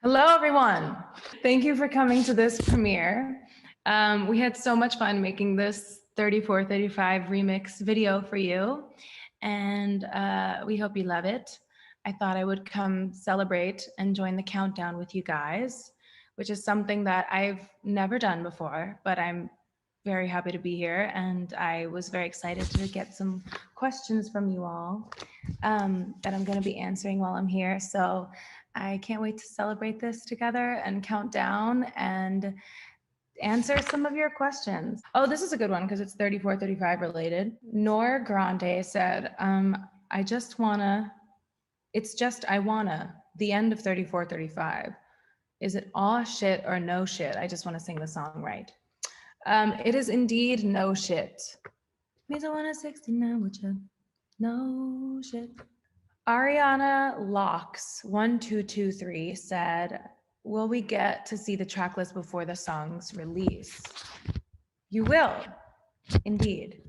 Hello, everyone. Thank you for coming to this premiere. We had so much fun making this 3435 remix video for you, and we hope you love it. I thought I would come celebrate and join the countdown with you guys, which is something that I've never done before, but I'm very happy to be here, and I was very excited to get some questions from you all that I'm going to be answering while I'm here. So I can't wait to celebrate this together and count down and answer some of your questions. Oh, this is a good one because it's 3435 related. Nor Grande said, I just wanna, it's just I wanna, the end of 3435. Is it aw shit or no shit? I just wanna sing the song right. It is indeed no shit. Means I wanna 69 with you. No shit. Ariana Locks 1223 said, will we get to see the track list before the song's release? You will, indeed.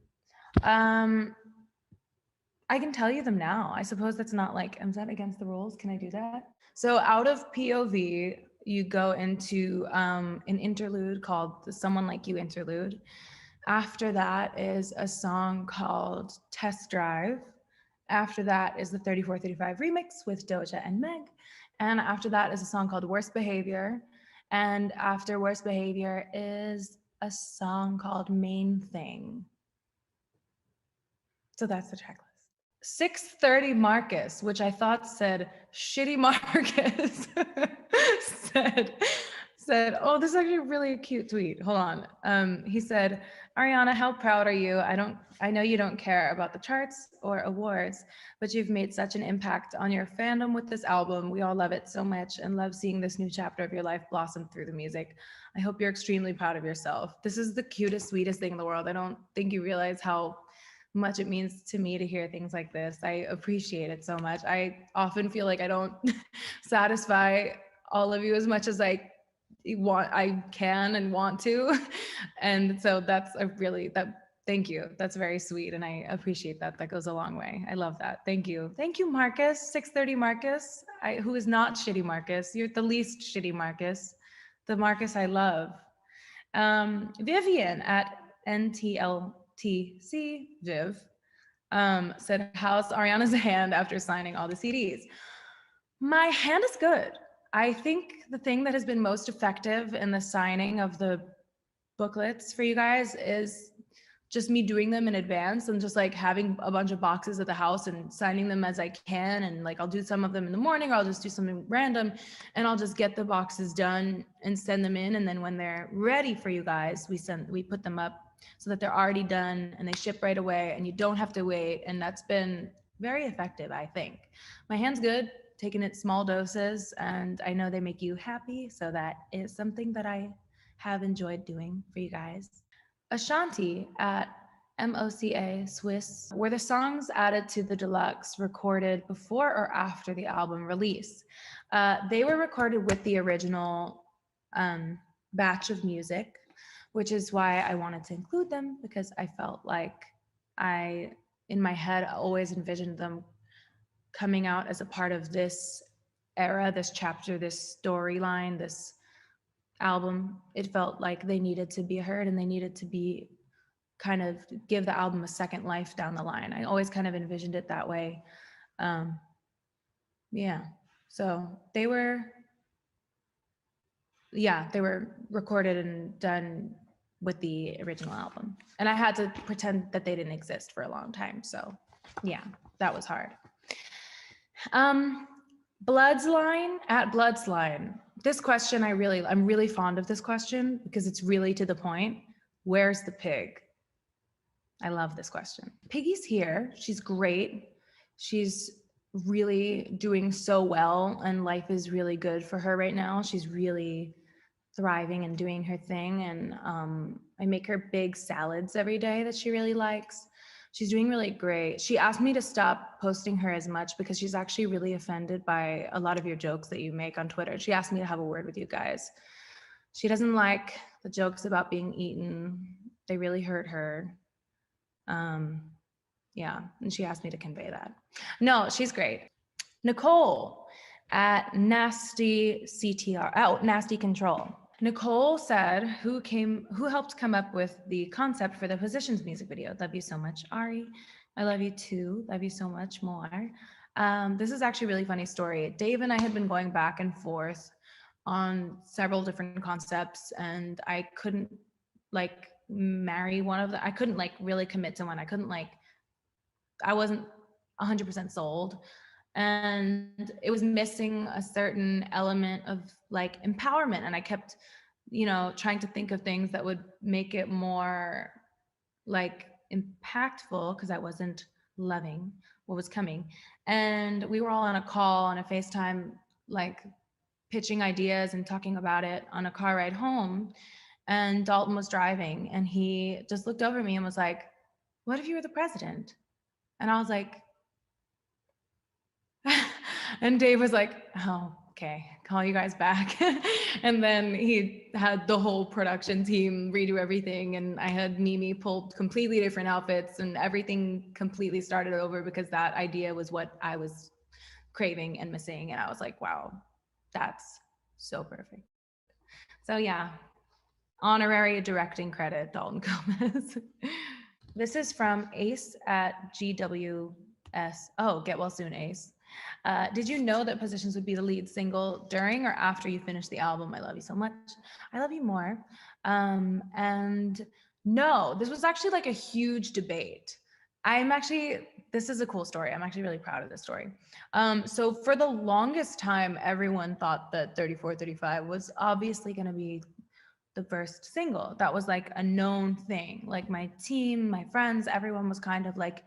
I can tell you them now. I suppose that's not like, is that against the rules? Can I do that? So out of POV, you go into an interlude called the Someone Like You interlude. After that is a song called Test Drive. After that is the 3435 remix with Doja and Meg. And after that is a song called Worst Behavior. And after Worst Behavior is a song called Main Thing. So that's the track list. 630 Marcus, which I thought said shitty Marcus, said, oh, this is actually a really cute tweet. Hold on. He said, Ariana, how proud are you? I know you don't care about the charts or awards, but you've made such an impact on your fandom with this album. We all love it so much and love seeing this new chapter of your life blossom through the music. I hope you're extremely proud of yourself. This is the cutest, sweetest thing in the world. I don't think you realize how much it means to me to hear things like this. I appreciate it so much. I often feel like I don't satisfy all of you as much as I can and want to. And so that's thank you. That's very sweet. And I appreciate that. That goes a long way. I love that. Thank you. Thank you, Marcus, 630 Marcus, who is not shitty Marcus. You're the least shitty Marcus, the Marcus I love. Vivian at NTLTC Viv said, how's Ariana's hand after signing all the CDs? My hand is good. I think the thing that has been most effective in the signing of the booklets for you guys is just me doing them in advance and just like having a bunch of boxes at the house and signing them as I can. And like, I'll do some of them in the morning, or I'll just do something random and I'll just get the boxes done and send them in. And then when they're ready for you guys, we put them up so that they're already done and they ship right away and you don't have to wait. And that's been very effective, I think. My hand's good, taking it small doses, and I know they make you happy. So that is something that I have enjoyed doing for you guys. Ashanti at MOCA Swiss, were the songs added to the deluxe recorded before or after the album release? They were recorded with the original batch of music, which is why I wanted to include them, because I felt like in my head, always envisioned them coming out as a part of this era, this chapter, this storyline, this album. It felt like they needed to be heard and they needed to be kind of give the album a second life down the line. I always kind of envisioned it that way. Yeah, so they were recorded and done with the original album. And I had to pretend that they didn't exist for a long time. So yeah, that was hard. Bloodsline at Bloodsline. This question, I'm really fond of this question because it's really to the point. Where's the pig? I love this question. Piggy's here. She's great. She's really doing so well and life is really good for her right now. She's really thriving and doing her thing. And I make her big salads every day that she really likes. She's doing really great. She asked me to stop posting her as much because she's actually really offended by a lot of your jokes that you make on Twitter. She asked me to have a word with you guys. She doesn't like the jokes about being eaten. They really hurt her. Yeah, and she asked me to convey that. No, she's great. Nicole at Nasty CTR, Nasty Control. Nicole said, who helped come up with the concept for the Positions music video? Love you so much, Ari. I love you too. Love you so much more. This is actually a really funny story. Dave and I had been going back and forth on several different concepts, and I couldn't like marry one of them. I couldn't like really commit to one. I wasn't 100% sold. And it was missing a certain element of like empowerment. And I kept, trying to think of things that would make it more like impactful, because I wasn't loving what was coming. And we were all on a call, on a FaceTime, like pitching ideas and talking about it on a car ride home. And Dalton was driving, and he just looked over at me and was like, "What if you were the president?" And I was like, and Dave was like, "Oh, okay, call you guys back." And then he had the whole production team redo everything. And I had Mimi pull completely different outfits, and everything completely started over, because that idea was what I was craving and missing. And I was like, wow, that's so perfect. So yeah, honorary directing credit, Dalton Gomez. This is from Ace at GWS. Oh, get well soon, Ace. Did you know that Positions would be the lead single during or after you finished the album? I love you so much. I love you more. And no, this was actually like a huge debate. This is a cool story. I'm actually really proud of this story. So for the longest time, everyone thought that 3435 was obviously going to be the first single. That was like a known thing. Like my team, my friends, everyone was kind of like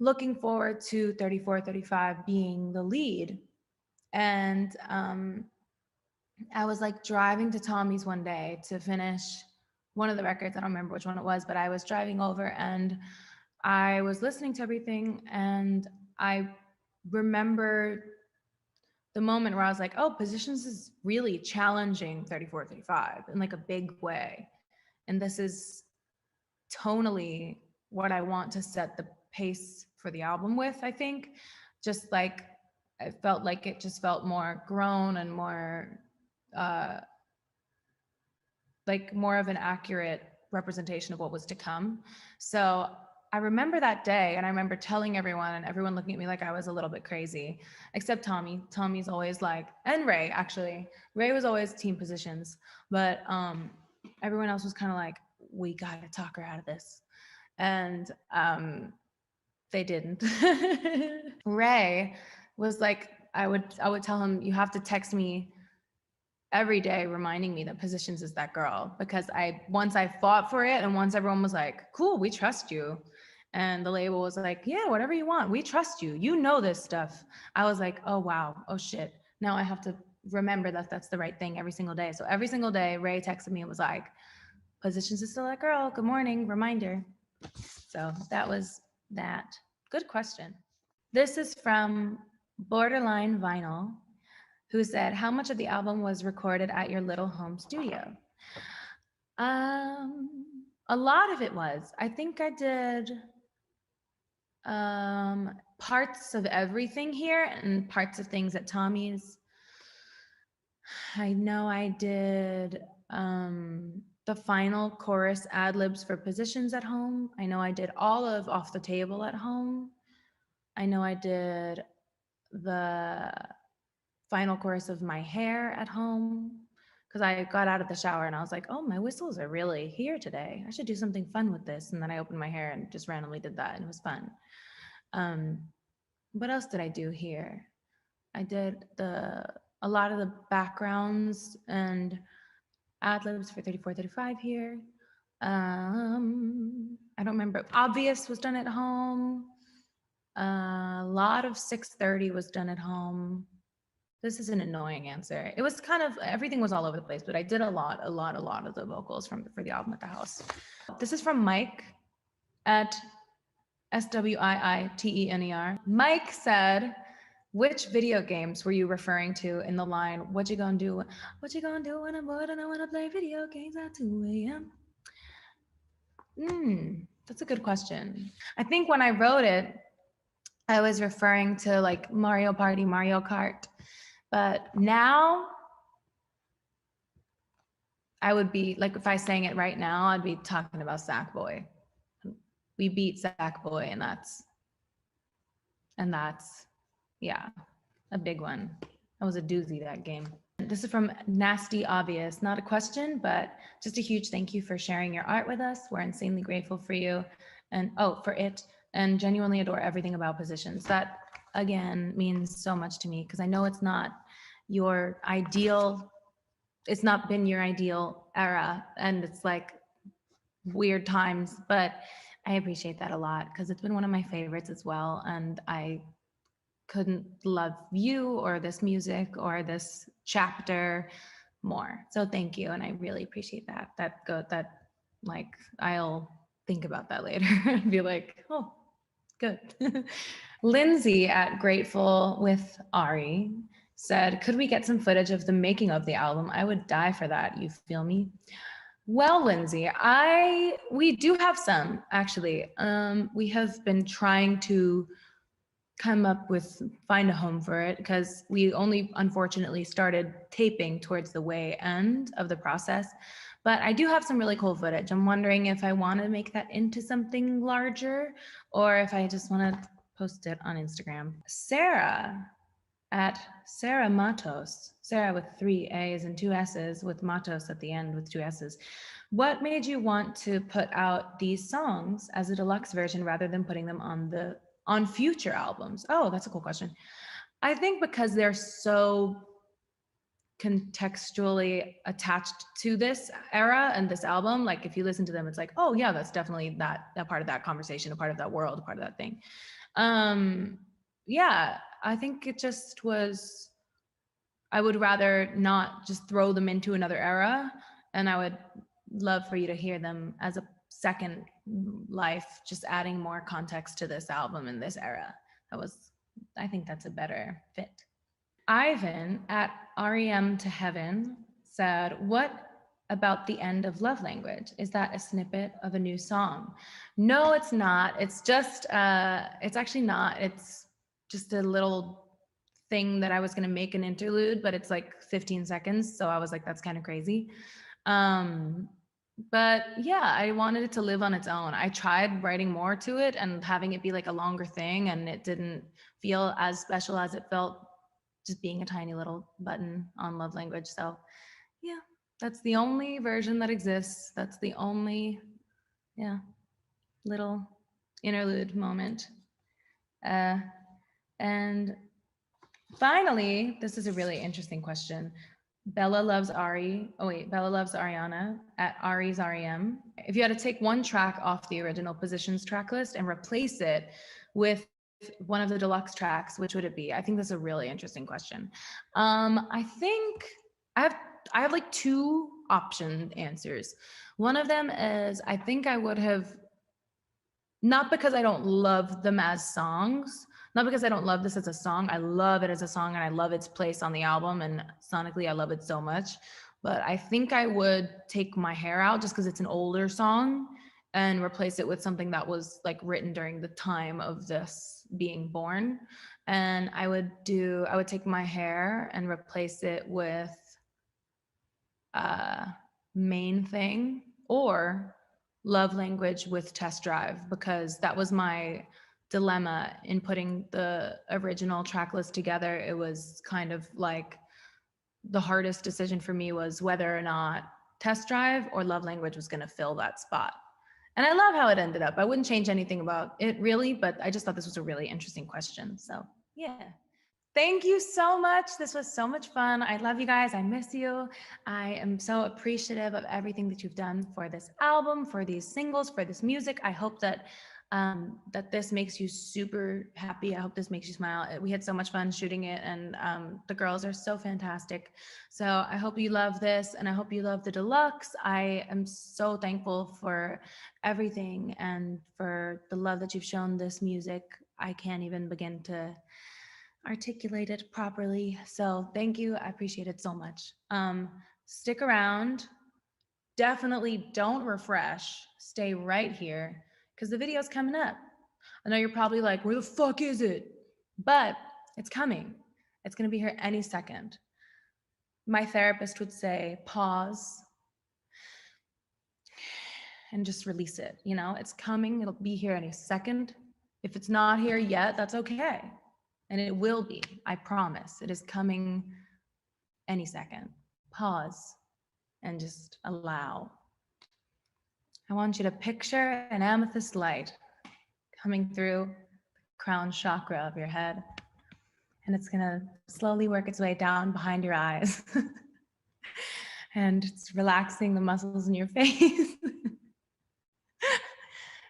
looking forward to 3435 being the lead. And I was like driving to Tommy's one day to finish one of the records. I don't remember which one it was, but I was driving over and I was listening to everything, and I remember the moment where I was like, oh, Positions is really challenging 3435 in like a big way. And this is tonally what I want to set the pace for the album with, I think. Just like, I felt like it just felt more grown and more like more of an accurate representation of what was to come. So I remember that day, and I remember telling everyone, and everyone looking at me like I was a little bit crazy, except Tommy. Tommy's always like, and Ray, actually. Ray was always team Positions, but everyone else was kind of like, we got to talk her out of this. And they didn't. Ray was like, I would tell him, you have to text me every day reminding me that Positions is that girl, because once I fought for it, and once everyone was like, cool, we trust you, and the label was like, yeah, whatever you want, we trust you, you know this stuff, I was like, oh wow, oh shit, now I have to remember that that's the right thing every single day. So every single day Ray texted me and was like, Positions is still that girl, good morning, reminder. So that was that. Good question. This is from Borderline Vinyl, who said, how much of the album was recorded at your little home studio? A lot of it was. I think I did parts of everything here and parts of things at Tommy's. I know I did the final chorus ad-libs for Positions at home. I know I did all of Off the Table at home. I know I did the final chorus of My Hair at home, because I got out of the shower and I was like, oh, my whistles are really here today. I should do something fun with this. And then I opened my hair and just randomly did that, and it was fun. What else did I do here? I did a lot of the backgrounds and ad-libs for 3435 here. I don't remember. Obvious was done at home. A lot of 630 was done at home. This is an annoying answer. It was kind of, everything was all over the place, but I did a lot of the vocals for the album at the house. This is from Mike at SWIITENER. Mike said, which video games were you referring to in the line, what you gonna do? What you gonna do when I'm bored and I wanna play video games at 2 a.m.? That's a good question. I think when I wrote it, I was referring to like Mario Party, Mario Kart, But now I would be like, if I sang it right now, I'd be talking about Sackboy. We beat Sackboy, and that's, yeah, a big one. That was a doozy, that game. This is from Nasty Obvious. Not a question, but just a huge thank you for sharing your art with us. We're insanely grateful for you and for it, and genuinely adore everything about Positions. That again means so much to me because I know it's not your ideal, it's not been your ideal era, and it's like weird times, but I appreciate that a lot because it's been one of my favorites as well. And I couldn't love you or this music or this chapter more. So thank you. And I really appreciate that. That like, I'll think about that later and be like, oh, good. Lindsay at Grateful with Ari said, could we get some footage of the making of the album? I would die for that. You feel me? Well, Lindsay, we do have some actually. We have been trying to find a home for it because we only unfortunately started taping towards the way end of the process. But I do have some really cool footage. I'm wondering if I want to make that into something larger or if I just want to post it on Instagram. Sarah at Sarah Matos, Sarah with 3 A's and 2 S's with Matos at the end with 2 S's. What made you want to put out these songs as a deluxe version rather than putting them on future albums? Oh, that's a cool question. I think because they're so contextually attached to this era and this album. Like if you listen to them, it's like, oh yeah, that's definitely that part of that conversation, a part of that world, a part of that thing. Yeah, I think it just was, I would rather not just throw them into another era, and I would love for you to hear them as a second life, just adding more context to this album in this era. I think that's a better fit. Ivan at REM to Heaven said, what about the end of Love Language? Is that a snippet of a new song? No, it's not. It's just, it's actually not. It's just a little thing that I was going to make an interlude, but it's like 15 seconds. So I was like, that's kind of crazy. But yeah, I wanted it to live on its own. I tried writing more to it and having it be like a longer thing, and it didn't feel as special as it felt just being a tiny little button on Love Language. So yeah, that's the only version that exists. That's the only, yeah, little interlude moment. And finally, this is a really interesting question. Bella loves Ariana at Ari's REM. If you had to take one track off the original Positions track list and replace it with one of the deluxe tracks, which would it be? I think that's a really interesting question. I think I have like two option answers. One of them is I think I would have, not because I don't love them as songs, not because I don't love this as a song. I love it as a song and I love its place on the album, and sonically I love it so much. But I think I would take My Hair Out just because it's an older song and replace it with something that was like written during the time of this being born. And I would take My Hair and replace it with Main Thing or Love Language with Test Drive, because that was my dilemma in putting the original track list together. It was kind of like the hardest decision for me was whether or not Test Drive or Love Language was going to fill that spot. And I love how it ended up. I wouldn't change anything about it really, but I just thought this was a really interesting question. So yeah. Thank you so much. This was so much fun. I love you guys. I miss you. I am so appreciative of everything that you've done for this album, for these singles, for this music. I hope that that this makes you super happy. I hope this makes you smile. We had so much fun shooting it, and the girls are so fantastic. So I hope you love this, and I hope you love the deluxe. I am so thankful for everything and for the love that you've shown this music. I can't even begin to articulate it properly. So thank you. I appreciate it so much. Stick around. Definitely don't refresh. Stay right here because the video's coming up. I know you're probably like, where the fuck is it? But it's coming. It's going to be here any second. My therapist would say, pause and just release it. You know, it's coming. It'll be here any second. If it's not here yet, that's okay. And it will be, I promise. It is coming any second. Pause and just allow. I want you to picture an amethyst light coming through the crown chakra of your head. And it's going to slowly work its way down behind your eyes. And it's relaxing the muscles in your face.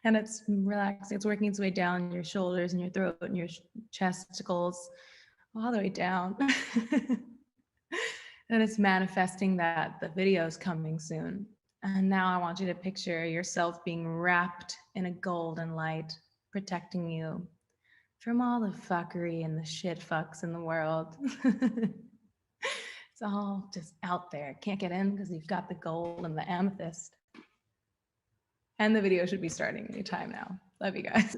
And it's relaxing. It's working its way down your shoulders and your throat and your chesticles, all the way down. And it's manifesting that the video is coming soon. And now I want you to picture yourself being wrapped in a golden light, protecting you from all the fuckery and the shit fucks in the world. It's all just out there. Can't get in because you've got the gold and the amethyst. And the video should be starting any time now. Love you guys.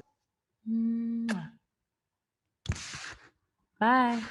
Bye.